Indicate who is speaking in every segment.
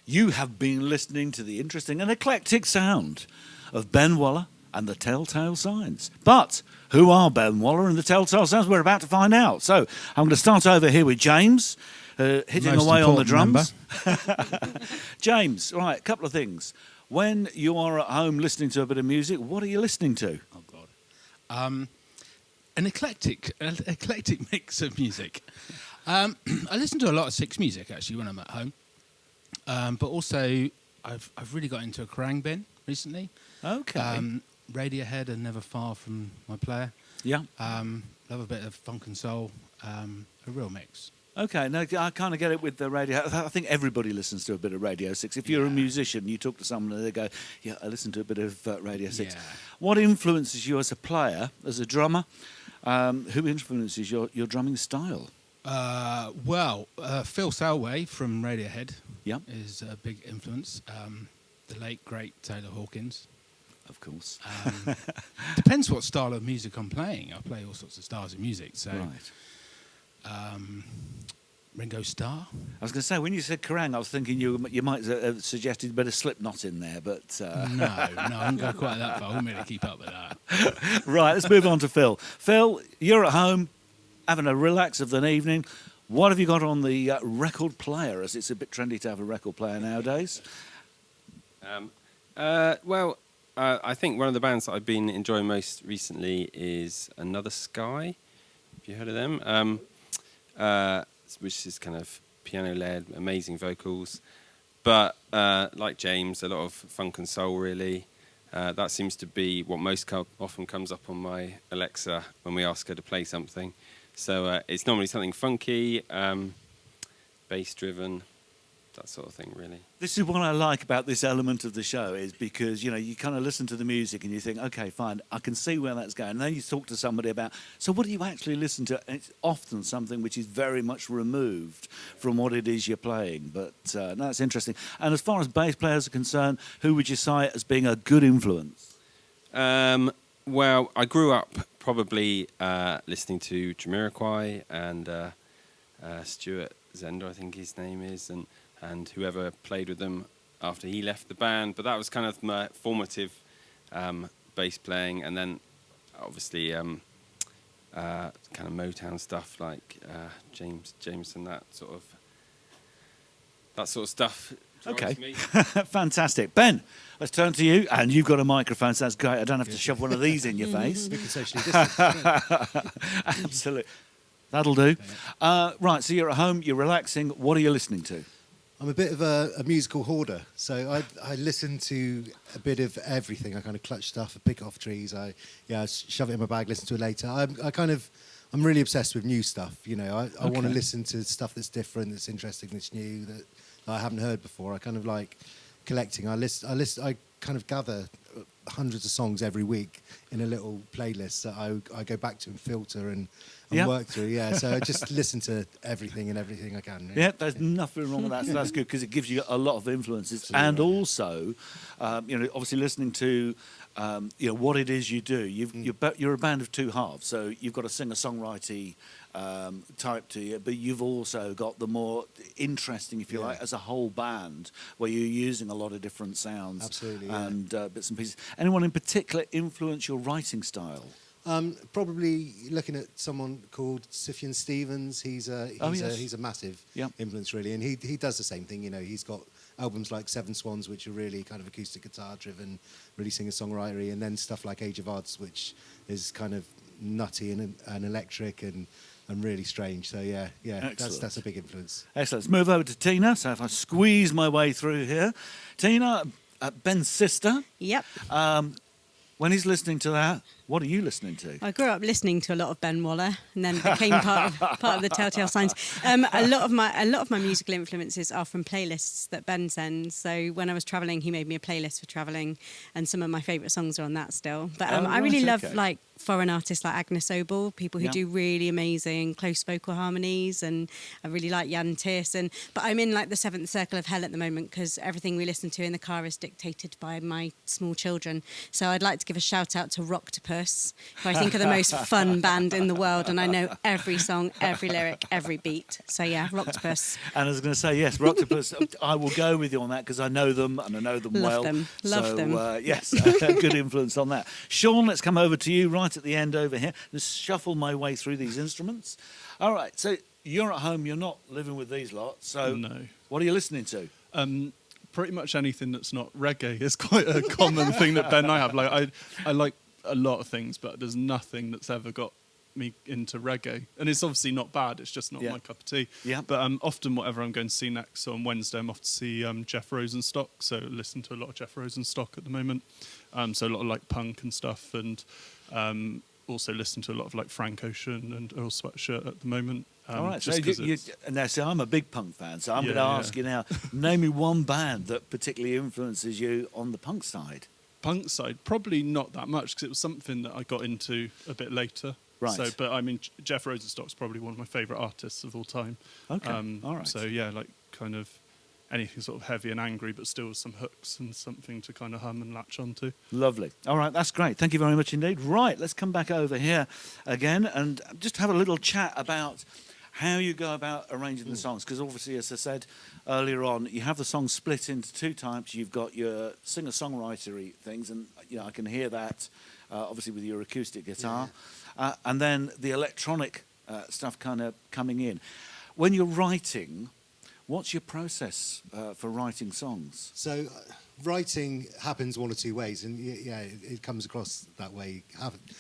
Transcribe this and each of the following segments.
Speaker 1: You have been listening to the interesting and eclectic sound of Ben Waller and the Telltale Signs. But who are Ben Waller and the Telltale Signs? We're about to find out. So I'm going to start over here with James, hitting away on the drums. James, right, a couple of things. When you are at home listening to a bit of music, what are you listening to?
Speaker 2: Oh, God. An eclectic mix of music. I listen to a lot of Six music, actually, when I'm at home. But also, I've really got into a Kerrang bin recently.
Speaker 1: Okay.
Speaker 2: Radiohead are never far from my player.
Speaker 1: Yeah.
Speaker 2: Love a bit of funk and soul. A real mix.
Speaker 1: Okay, no, I kind of get it with the radio. I think everybody listens to a bit of Radio 6. If you're a musician, you talk to someone and they go, yeah, I listen to a bit of Radio 6. Yeah. What influences you as a player, as a drummer? Who influences your drumming style?
Speaker 2: Phil Selway from Radiohead is a big influence. The late, great Taylor Hawkins.
Speaker 1: Of course.
Speaker 2: Depends what style of music I'm playing. I play all sorts of styles of music. So. Right. Ringo Starr.
Speaker 1: I was going to say, when you said Kerrang, I was thinking you might have suggested a bit of Slipknot in there, but...
Speaker 2: No, I wouldn't go quite that far. I wouldn't really keep up with that.
Speaker 1: Right, let's move on to Phil. Phil, you're at home, having a relax of an evening. What have you got on the record player, as it's a bit trendy to have a record player nowadays?
Speaker 3: I think one of the bands that I've been enjoying most recently is Another Sky. Have you heard of them? Which is kind of piano-led, amazing vocals. But like James, a lot of funk and soul, really. That seems to be what often comes up on my Alexa when we ask her to play something. So it's normally something funky, bass-driven, that sort of thing, really.
Speaker 1: This is what I like about this element of the show, is because, you kind of listen to the music and you think, OK, fine, I can see where that's going. And then you talk to somebody about, so what do you actually listen to? And it's often something which is very much removed from what it is you're playing. But no, that's interesting. And as far as bass players are concerned, who would you cite as being a good influence?
Speaker 3: Well, I grew up probably listening to Jamiroquai and Stuart Zender, I think his name is, and whoever played with them after he left the band. But that was kind of my formative bass playing. And then, obviously, kind of Motown stuff like James and that sort of stuff.
Speaker 1: Okay, fantastic. Ben, let's turn to you. And you've got a microphone, so that's great. I don't have to shove one of these in your face.
Speaker 4: We can socially distance.
Speaker 1: Absolutely. That'll do. Right, so you're at home, you're relaxing. What are you listening to?
Speaker 4: I'm a bit of a musical hoarder, so I listen to a bit of everything. I kind of clutch stuff, I pick it off trees, I shove it in my bag, listen to it later. I'm really obsessed with new stuff. I want to listen to stuff that's different, that's interesting, that's new, that I haven't heard before. I kind of like collecting. I kind of gather hundreds of songs every week in a little playlist that I go back to and filter and work through. Yeah, so I just listen to everything I can.
Speaker 1: Yeah, there's nothing wrong with that. So that's good because it gives you a lot of influences. Absolutely. And also, obviously listening to what it is you do. You're a band of two halves, so you've got a singer-songwriter type to you, but you've also got the more interesting, if you like, as a whole band, where you're using a lot of different sounds.
Speaker 4: Absolutely,
Speaker 1: and bits and pieces. Anyone in particular influence your writing style?
Speaker 4: Probably looking at someone called Sufjan Stevens. He's a massive influence, really, and he does the same thing. He's got albums like Seven Swans, which are really kind of acoustic guitar driven, really singer-songwritery, and then stuff like Age of Odds, which is kind of nutty and electric and really strange. So that's a big influence.
Speaker 1: Excellent. Let's move over to Tina. So if I squeeze my way through here, Tina, Ben's sister.
Speaker 5: Yep.
Speaker 1: When he's listening to that, what are you listening to?
Speaker 5: I grew up listening to a lot of Ben Waller, and then became part of the Telltale Signs. A lot of my musical influences are from playlists that Ben sends. So when I was travelling, he made me a playlist for travelling, and some of my favourite songs are on that still. But I really love like foreign artists like Agnes Obel, people who do really amazing close vocal harmonies, and I really like Jan Tiers. But I'm in like the seventh circle of hell at the moment because everything we listen to in the car is dictated by my small children. So I'd like to give a shout out to Rocktopus, Rocktopus, who I think are the most fun band in the world, and I know every song, every lyric, every beat. So yeah, Rocktopus.
Speaker 1: And I was going to say, yes, Rocktopus, I will go with you on that because I know them and I know them well.
Speaker 5: Love them.
Speaker 1: Yes, good influence on that. Sean, let's come over to you right at the end over here. Let's shuffle my way through these instruments. All right, so you're at home, you're not living with these lot, so
Speaker 6: No.
Speaker 1: what are you listening to?
Speaker 6: Pretty much anything that's not reggae is quite a common thing that Ben and I have. Like I like a lot of things, but there's nothing that's ever got me into reggae. And it's obviously not bad, it's just not my cup of tea.
Speaker 1: Yeah.
Speaker 6: But often whatever I'm going to see next, so on Wednesday I'm off to see Jeff Rosenstock, so listen to a lot of Jeff Rosenstock at the moment. So a lot of like punk and stuff, and also listen to a lot of like Frank Ocean and Earl Sweatshirt at the moment.
Speaker 1: All right, so
Speaker 6: just
Speaker 1: now, see, I'm a big punk fan, so I'm going to ask you now, name me one band that particularly influences you on the punk side.
Speaker 6: Punk side, probably not that much, because it was something that I got into a bit later.
Speaker 1: Right.
Speaker 6: So, but I mean, Jeff Rosenstock's probably one of my favourite artists of all time.
Speaker 1: Okay, all right.
Speaker 6: So yeah, like kind of anything sort of heavy and angry, but still with some hooks and something to kind of hum and latch onto.
Speaker 1: Lovely. All right, that's great. Thank you very much indeed. Right, let's come back over here again and just have a little chat about how you go about arranging the songs, because obviously, as I said earlier on, you have the songs split into two types. You've got your singer-songwritery things, and I can hear that obviously with your acoustic guitar, and then the electronic stuff kind of coming in. When you're writing, what's your process for writing songs?
Speaker 4: So writing happens one or two ways, and it comes across that way.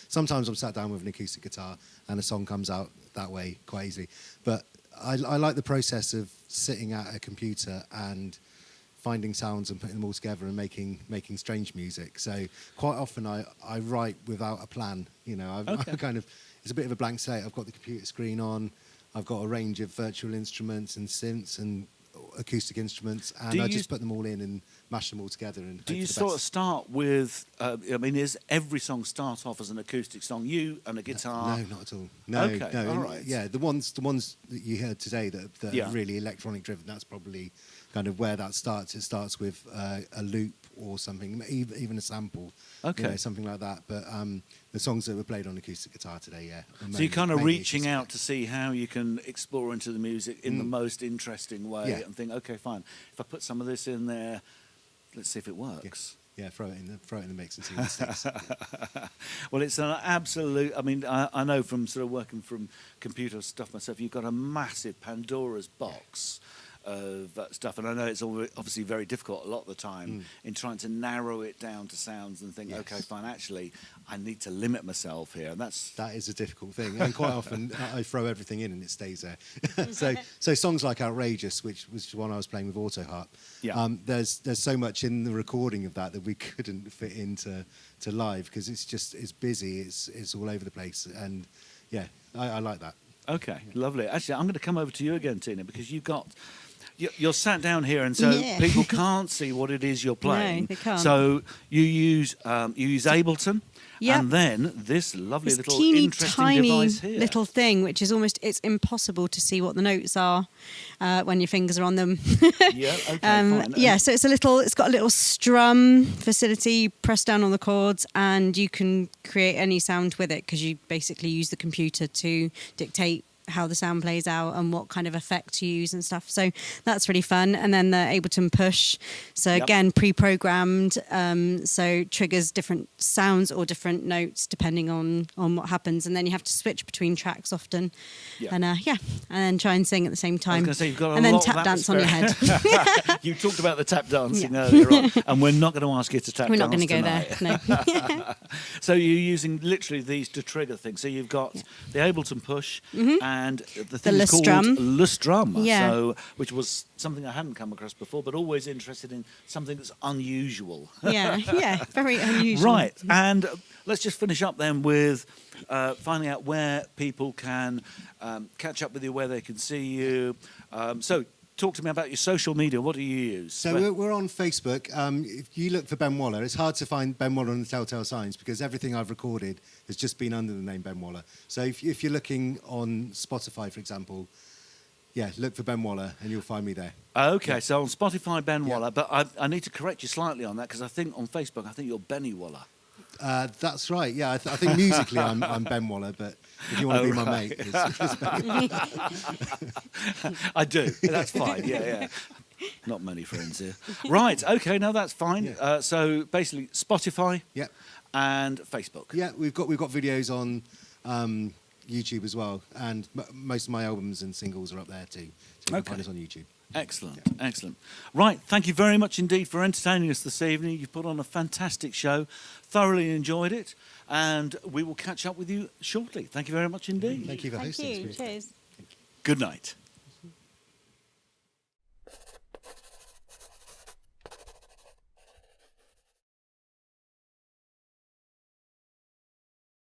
Speaker 4: Sometimes I'm sat down with an acoustic guitar and a song comes out that way quite easy. But I like the process of sitting at a computer and finding sounds and putting them all together and making strange music. So quite often I write without a plan. I kind of, it's a bit of a blank slate. I've got the computer screen on. I've got a range of virtual instruments and synths and acoustic instruments, and I just put them all in and mash them all together. And
Speaker 1: do you sort of start with? Is every song start off as an acoustic song? You and a guitar?
Speaker 4: No, not at all. No,
Speaker 1: okay,
Speaker 4: no.
Speaker 1: All right.
Speaker 4: Yeah, the ones that you heard today that are really electronic driven. That's probably kind of where that starts. It starts with a loop or something, even a sample.
Speaker 1: Okay,
Speaker 4: something like that. But the songs that were played on acoustic guitar today,
Speaker 1: so you're kind of reaching out to see how you can explore into the music in the most interesting way, and think, okay, fine. If I put some of this in there, let's see if it works.
Speaker 4: Yeah, throw it in the mix and see what sticks.
Speaker 1: Well, it's an absolute. I mean, I know from sort of working from computer stuff myself, you've got a massive Pandora's box of stuff, and I know it's obviously very difficult a lot of the time in trying to narrow it down to sounds and think, okay, fine, actually, I need to limit myself here, and that
Speaker 4: is a difficult thing. And quite often, I throw everything in and it stays there. so songs like "Outrageous," which was the one I was playing with Autoharp, there's so much in the recording of that we couldn't fit into live because it's busy, it's all over the place, and I like that.
Speaker 1: Okay, lovely. Actually, I'm going to come over to you again, Tina, because you're sat down here, and so people can't see what it is you're playing.
Speaker 5: No, they can't.
Speaker 1: So you use Ableton, and then this lovely little
Speaker 5: teeny,
Speaker 1: interesting
Speaker 5: tiny
Speaker 1: device here.
Speaker 5: little thing, which is it's impossible to see what the notes are when your fingers are on them.
Speaker 1: Fine.
Speaker 5: So it's got a little strum facility. You press down on the chords, and you can create any sound with it because you basically use the computer to dictate how the sound plays out and what kind of effect to use and stuff. So that's really fun. And then the Ableton push. So again, pre-programmed. So triggers different sounds or different notes depending on what happens. And then you have to switch between tracks often. And and then try and sing at the same time.
Speaker 1: I was going to say, you've got a
Speaker 5: and then
Speaker 1: lot
Speaker 5: tap
Speaker 1: of
Speaker 5: dance on your head.
Speaker 1: You talked about the tap dancing earlier on, and we're not going to ask you to tap dance.
Speaker 5: We're not going to go
Speaker 1: tonight.
Speaker 5: there. No.
Speaker 1: So you're using literally these to trigger things. So you've got the Ableton push and the thing is called Le Strum, which was something I hadn't come across before, but always interested in something that's unusual.
Speaker 5: Very unusual.
Speaker 1: Right, and let's just finish up then with finding out where people can catch up with you, where they can see you. So talk to me about your social media. What do you use?
Speaker 4: So we're on Facebook. If you look for Ben Waller, it's hard to find Ben Waller on the Telltale Signs because everything I've recorded has just been under the name Ben Waller. So if you're looking on Spotify, for example, look for Ben Waller and you'll find me there.
Speaker 1: Okay, so on Spotify, Ben Waller, but I need to correct you slightly on that because I think on Facebook, I think you're Benny Waller.
Speaker 4: That's right. Yeah, I think musically I'm Ben Waller, but if you want to be my mate, it's Ben.
Speaker 1: I do. That's fine. Yeah. Not many friends here. Right. Okay. No, that's fine.
Speaker 4: Yeah.
Speaker 1: So basically, Spotify
Speaker 4: Yeah,
Speaker 1: and Facebook.
Speaker 4: yeah. We've got videos on YouTube as well, and most of my albums and singles are up there too. So you can find us on YouTube.
Speaker 1: Excellent, excellent. Right, thank you very much indeed for entertaining us this evening. You've put on a fantastic show, thoroughly enjoyed it, and we will catch up with you shortly. Thank you very much indeed.
Speaker 4: Thank you for
Speaker 5: Thank
Speaker 4: hosting.
Speaker 5: you.
Speaker 4: It's really-
Speaker 5: Cheers.
Speaker 1: Good night.